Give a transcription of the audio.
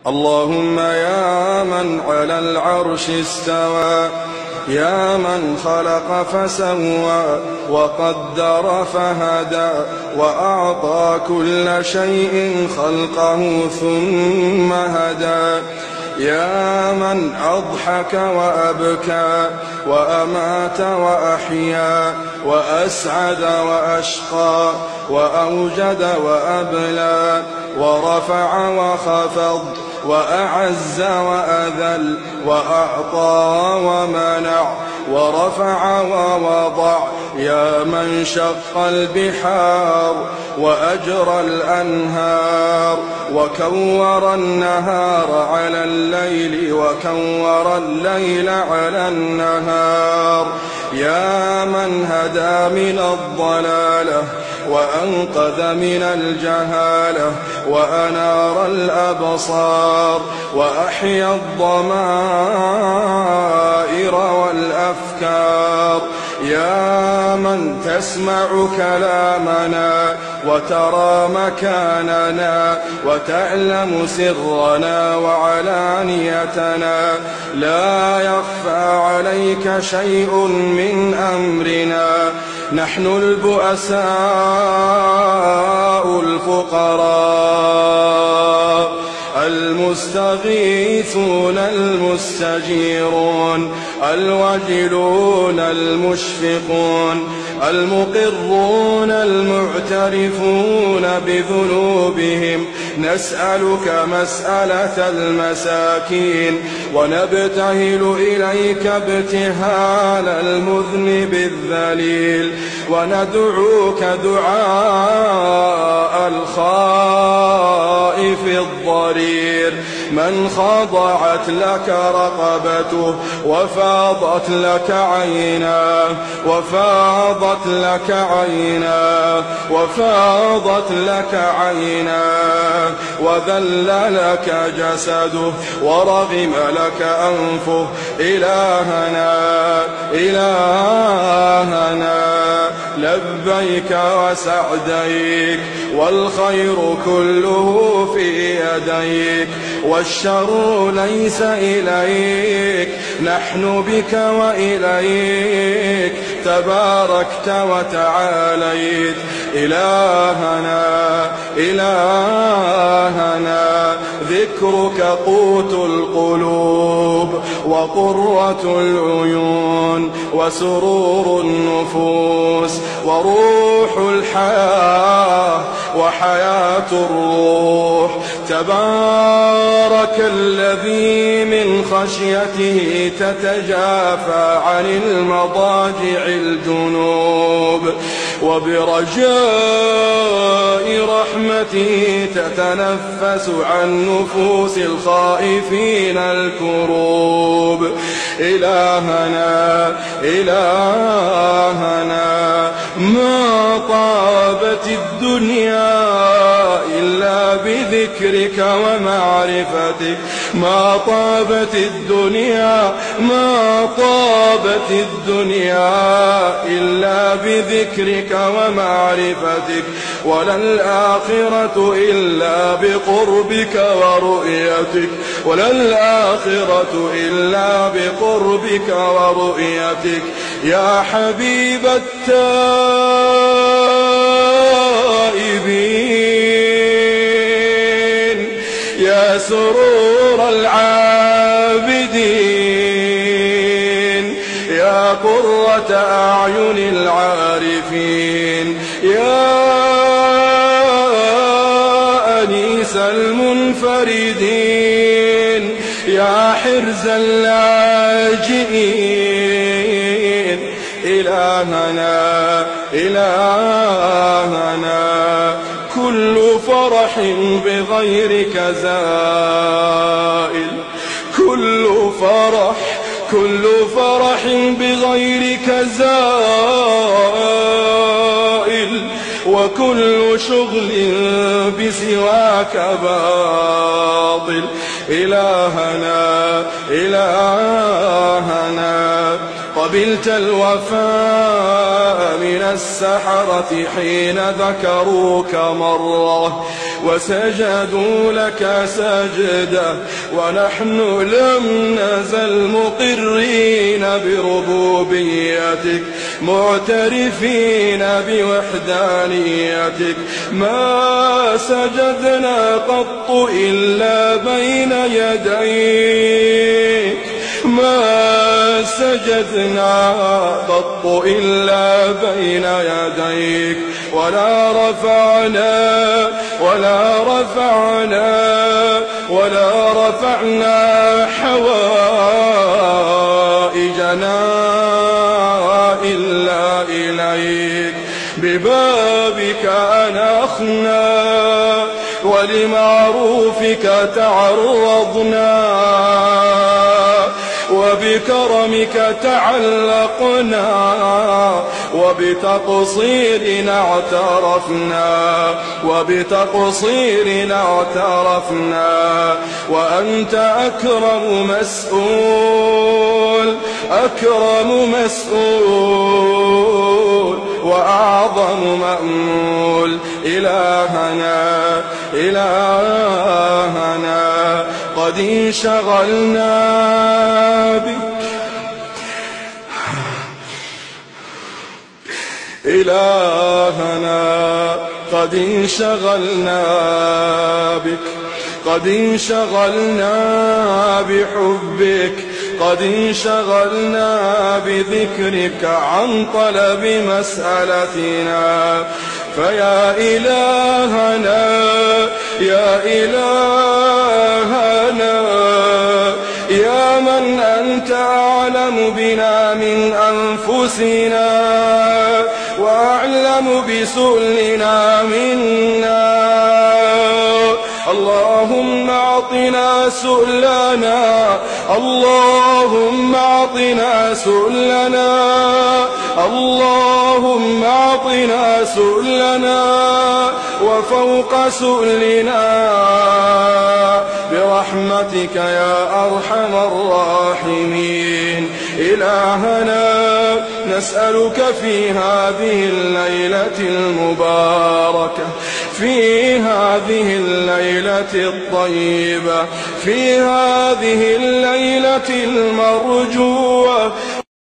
اللهم يا من على العرش استوى، يا من خلق فسوى وقدر فهدى، وأعطى كل شيء خلقه ثم هدى، يا من أضحك وأبكى وأمات وأحيا وأسعد وأشقى وأوجد وأبلى ورفع وخفض وأعز وأذل وأعطى ومنع ورفع ووضع، يا من شق البحار وأجرى الأنهار وكور النهار على الليل وكور الليل على النهار، يا من هدى من الضلالة وأنقذ من الجهالة وأنار الأبصار وأحيا الضمائر والأفكار، يا من تسمع كلامنا وترى مكاننا وتعلم سرنا وعلانيتنا، لا يخفى عليك شيء من أمرنا، نحن البؤساء الفقراء المستغيثون المستجيرون الوجلون المشفقون المقرون المعترفون بذنوبهم، نسألك مسألة المساكين ونبتهل إليك ابتهال المذنب الذليل، وندعوك دعاء الخائف الضرير من خضعت لك رقبته وفاضت لك عيناه وفاضت لك عيناه وفاضت لك عيناه وذل لك جسده ورغم لك أنفه، إلهنا إلهنا لبيك وسعديك، والخير كله في يديك والشر ليس إليك، نحن بك وإليك تباركت وتعاليت، إلهنا إلهنا ذكرك قوت القلوب وقرة العيون وسرور النفوس وروح الحياة وحياة الروح، تبارك الذي من خشيته تتجافى عن المضاجع الجنوب، وبرجاء رحمته تتنفس عن نفوس الخائفين الكروب، إلهنا إلهنا ما طابت الدنيا إلا بذكرك ومعرفتك، ما طابت الدنيا ما طابت الدنيا إلا بذكرك ومعرفتك، ولا الآخرة إلا بقربك ورؤيتك، ولا الآخرة إلا بقربك ورؤيتك، يا حبيب التائبين، يا سرور العابدين، يا قرة أعين العارفين، يا أنيس المنفردين، يا حرز اللاجئين، إلهنا إلهنا كل فرح بغيرك زائل، كل فرح بغيرك زائل، وكل شغل بسواك باطل، إلهنا إلهنا قبلت الوفاء من السحرة حين ذكروك مرة وسجدوا لك سجدة، ونحن لم نزل مقرين بربوبيتك معترفين بوحدانيتك، ما سجدنا قط إلا بين يديك، ما سجدنا قط إلا بين يديك، ولا رفعنا حوائجنا إلا إليك، ببابك أنخنا ولمعروفك تعرضنا، وبكرمك تعلقنا، وبتقصيرنا اعترفنا، وأنت أكرم مسؤول وأعظم مأمول. إلهنا قد انشغلنا بك، إلهنا قد انشغلنا بك، قد انشغلنا بحبك، قد انشغلنا بذكرك عن طلب مسألتنا، فيا إلهنا يا إلهنا يا من أنت أعلم بنا من أنفسنا وأعلم بسؤلنا منا، اللهم أعطنا سؤلنا، اللهم أعطنا سؤلنا، اللهم أعطنا سؤلنا وفوق سؤلنا برحمتك يا أرحم الراحمين. إلهنا نسألك في هذه الليلة المباركة، في هذه الليلة الطيبة، في هذه الليلة المرجوة،